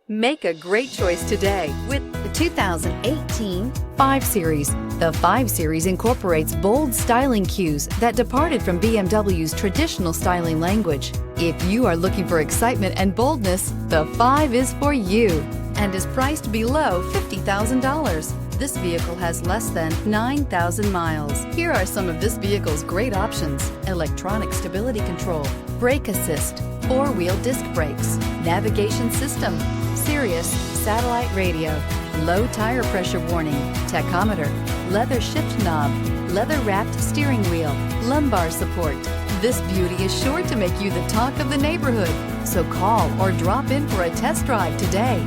Make a great choice today with the 2018 5 Series. The 5 Series incorporates bold styling cues that departed from BMW's traditional styling language. If you are looking for excitement and boldness, the 5 is for you and is priced below $50,000. This vehicle has less than 9,000 miles. Here are some of this vehicle's great options: electronic stability control, brake assist, 4-wheel disc brakes, navigation system, Sirius satellite radio, low tire pressure warning, tachometer, leather shift knob, leather-wrapped steering wheel, lumbar support. This beauty is sure to make you the talk of the neighborhood. So call or drop in for a test drive today.